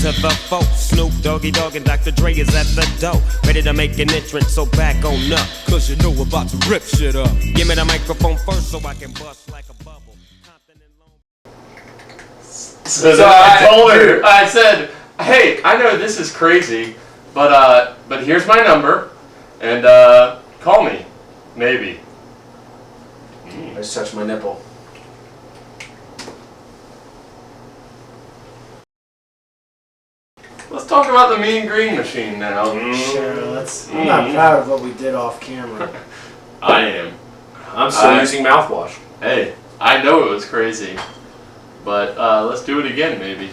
to the folk. Snoop, Doggy Dogg, and Dr. Dre is at the door, ready to make an entrance, so back on up. Cause you know we're about to rip shit up. Give me the microphone first so I can bust like a bubble. So I told her, I said, hey, I know this is crazy, but here's my number, and call me, maybe. I just touched my nipple. Let's talk about the Mean Green Machine now. Sure, I'm not proud of what we did off camera. I am. I'm still using mouthwash. Hey, I know it was crazy, but let's do it again, maybe.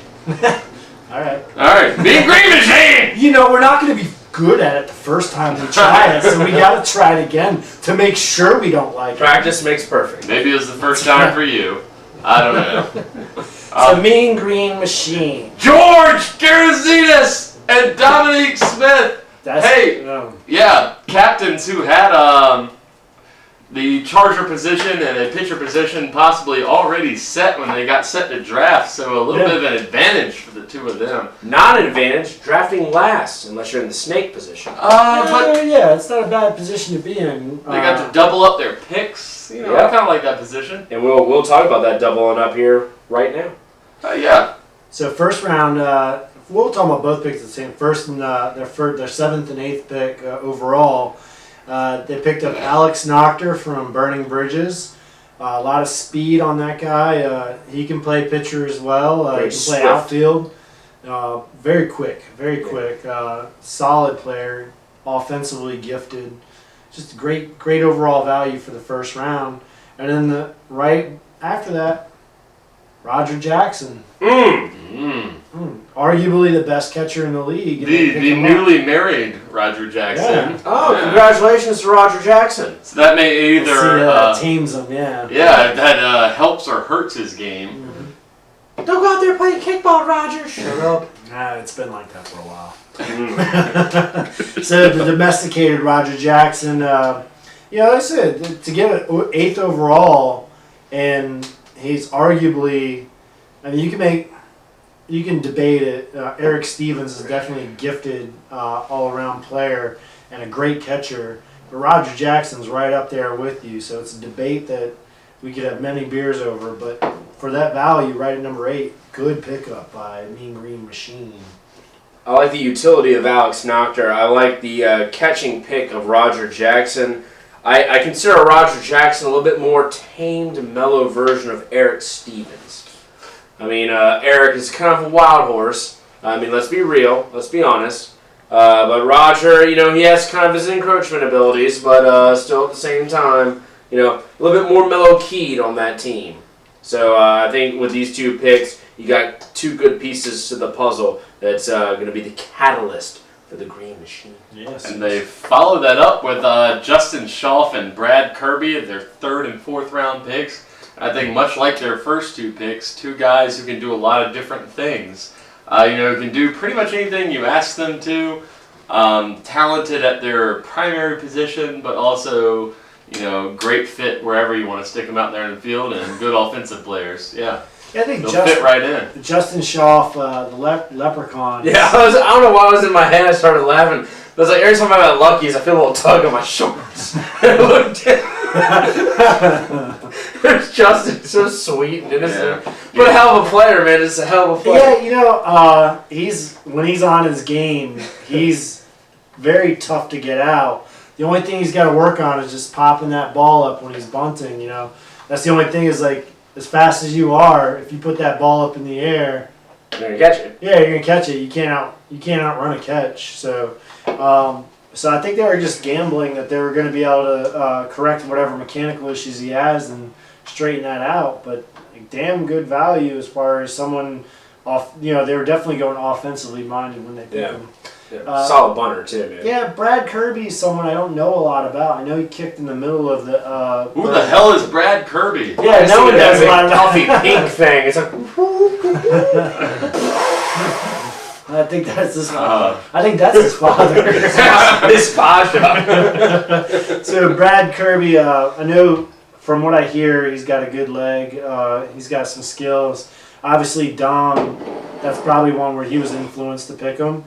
Alright. Alright, Mean Green Machine! You know, we're not going to be good at it the first time we try it, so we got to try it again to make sure we don't like it. Practice makes perfect. Maybe it was the first time for you. I don't know. It's a Mean Green Machine. George Garazinas and Dominique Smith. Yeah, captains who had the charger position and a pitcher position possibly already set when they got set to draft, so a little bit of an advantage for the two of them. Not an advantage, drafting last, unless you're in the snake position. But yeah, it's not a bad position to be in. They got to double up their picks. You know, I kind of like that position. And we'll talk about that doubling up here right now. Yeah. So first round, we'll talk about both picks the same. First and their 7th and 8th pick overall. They picked up Alex Nocter from Burning Bridges. A lot of speed on that guy. He can play pitcher as well. He can play outfield. Very quick. Solid player. Offensively gifted. Just great overall value for the first round. And then right after that, Roger Jackson. Arguably the best catcher in the league. The newly married Roger Jackson. Yeah. Oh, congratulations to Roger Jackson. So that may either teams him, if that helps or hurts his game. Mm-hmm. Don't go out there playing kickball, Roger. Shut up. It's been like that for a while. So the domesticated Roger Jackson, like I said, to get an 8th overall, and he's arguably, you can debate it. Eric Stevens is definitely a gifted all-around player and a great catcher, but Roger Jackson's right up there with you, so it's a debate that we could have many beers over, but for that value, right at number 8, good pickup by Mean Green Machine. I like the utility of Alex Nocter. I like the catching pick of Roger Jackson. I consider Roger Jackson a little bit more tamed, mellow version of Eric Stevens. Eric is kind of a wild horse. Let's be real. Let's be honest. But Roger, he has kind of his encroachment abilities, but still at the same time, a little bit more mellow-keyed on that team. So I think with these two picks, you got two good pieces to the puzzle that's going to be the catalyst for the Green Machine. Yes. And they followed that up with Justin Schauf and Brad Kirby at their 3rd and 4th round picks. I think much like their first two picks, two guys who can do a lot of different things. Can do pretty much anything you ask them to. Talented at their primary position, but also, great fit wherever you want to stick them out there in the field, and good offensive players. Yeah. I think they'll fit right in. Justin Schauf, the leprechaun. Yeah, I don't know why I was in my head. I started laughing. I was like, every time I'm at Lucky's, I feel a little tug on my shoulders. I looked There's Justin, so sweet and innocent. But a hell of a player, man. It's a hell of a player. Yeah, when he's on his game, he's very tough to get out. The only thing he's got to work on is just popping that ball up when he's bunting. That's the only thing is as fast as you are, if you put that ball up in the air, you're gonna catch it. Yeah, you're gonna catch it. You can't outrun a catch. So I think they were just gambling that they were going to be able to correct whatever mechanical issues he has and straighten that out. But damn good value as far as someone off. They were definitely going offensively minded when they picked him. Yeah. Solid bunter too, man. Yeah, Brad Kirby is someone I don't know a lot about. I know he kicked in the middle of the. Who the hell is Brad Kirby? Yeah, no one knows a lot about coffee pink thing. It's like. I think that's his father. I think that's his father. His father. So Brad Kirby, I know from what I hear, he's got a good leg. He's got some skills. Obviously, Dom, that's probably one where he was influenced to pick him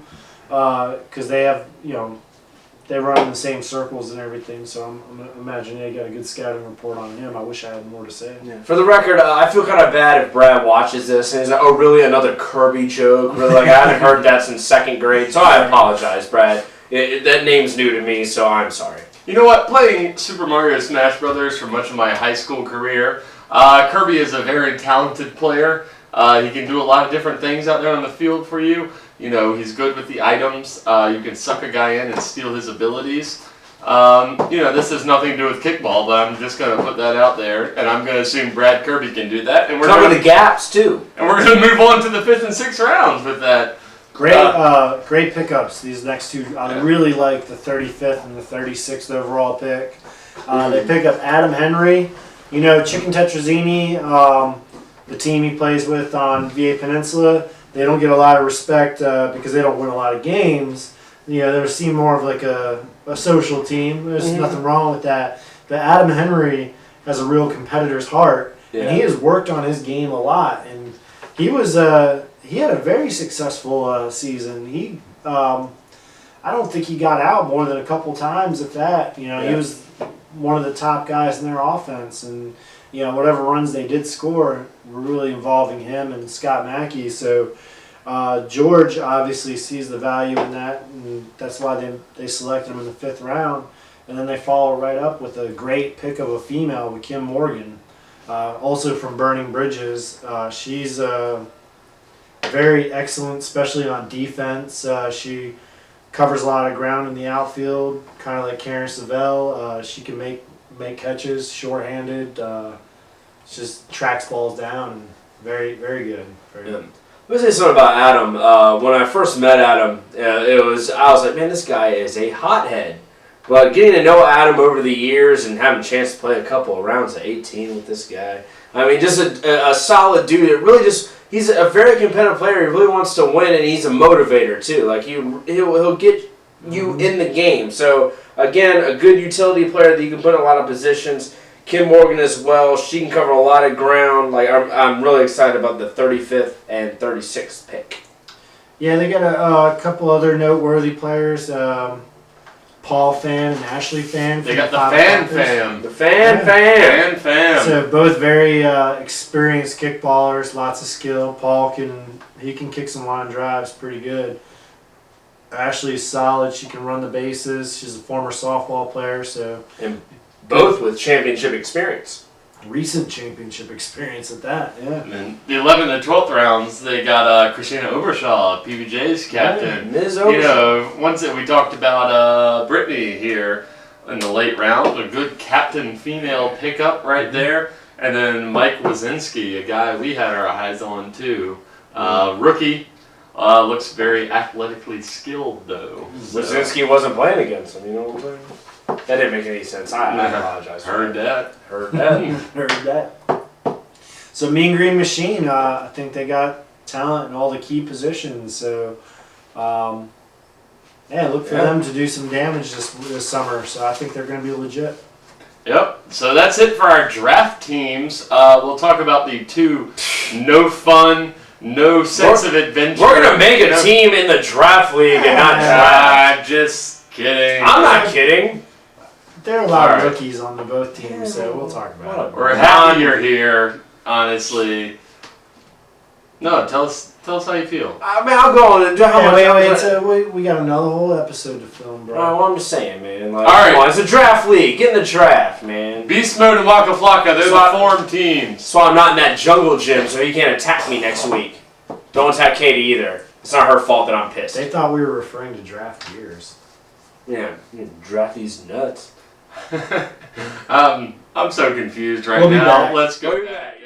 because they have, they run in the same circles and everything. So I'm imagining they got a good scouting report on him. I wish I had more to say. Yeah. For the record, I feel kind of bad if Brad watches this and he's like, "Oh, really? Another Kirby joke?" Really, like I haven't heard that since 2nd grade. So I apologize, Brad. That name's new to me, so I'm sorry. You know what? Playing Super Mario Smash Brothers for much of my high school career, Kirby is a very talented player. He can do a lot of different things out there on the field for you. He's good with the items. You can suck a guy in and steal his abilities. This has nothing to do with kickball, but I'm just going to put that out there, and I'm going to assume Brad Kirby can do that. And we're cover the gaps too. And we're going to move on to the 5th and 6th rounds with that. Great pickups. These next two, I really like the 35th and the 36th overall pick. They pick up Adam Henry. Chicken Tetrazzini, the team he plays with on VA Peninsula. They don't get a lot of respect because they don't win a lot of games. They're seen more of like a social team. There's nothing wrong with that. But Adam Henry has a real competitor's heart, and he has worked on his game a lot. And he was he had a very successful season. I don't think he got out more than a couple times, if that. He was one of the top guys in their offense, and whatever runs they did score were really involving him and Scott Mackey. So George obviously sees the value in that, and that's why they selected him in the 5th round. And then they follow right up with a great pick of a female with Kim Morgan, also from Burning Bridges. She's very excellent, especially on defense. She covers a lot of ground in the outfield, kind of like Karen Savell. She can make catches, shorthanded. Just tracks balls down. And very, very good. Very good. Let me say something about Adam. When I first met Adam, I was like, man, this guy is a hothead. But getting to know Adam over the years and having a chance to play a couple of rounds of 18 with this guy, I mean, just a solid dude. It really he's a very competitive player. He really wants to win, and he's a motivator too. Like he'll get you in the game. So again, a good utility player that you can put in a lot of positions. Kim Morgan as well. She can cover a lot of ground. Like I'm really excited about the 35th and 36th pick. Yeah, they got a couple other noteworthy players. Paul Fan and Ashley Fan. They got the Fan Fam. The Fan Fam. So both very experienced kickballers, lots of skill. Paul can kick some line drives pretty good. Ashley is solid. She can run the bases. She's a former softball player, so and both with championship experience. Recent championship experience at that, yeah. And then the 11th and 12th rounds, they got Christina Obershaw, PBJ's captain. Ms. Obershaw. Once that we talked about Brittany here in the late round, a good captain female pickup right there. And then Mike Wazinski, a guy we had our eyes on too. Rookie, looks very athletically skilled though. So. Wazinski wasn't playing against him, you know what I'm saying? That didn't make any sense. I apologize. Heard that. Heard that. Heard that. So Mean Green Machine, I think they got talent in all the key positions. So, look for them to do some damage this summer. So I think they're going to be legit. Yep. So that's it for our draft teams. We'll talk about the two no fun, no sense of adventure. We're going to make a team in the draft league and not draft. Just kidding. I'm not kidding. There are a lot of rookies on both teams, so we'll talk about it. We're happy you're here, honestly. No, tell us how you feel. I mean, I'll go on and do how much. We got another whole episode to film, bro. Well, I'm just saying, man. Like, all right. Come on, it's a draft league. Get in the draft, man. Beast Mode and Waka Flocka, they're the form teams. So I'm not in that jungle gym, so he can't attack me next week. Don't attack Katie either. It's not her fault that I'm pissed. They thought we were referring to draft years. Yeah, you draft these nuts. I'm so confused right now. Let's go back.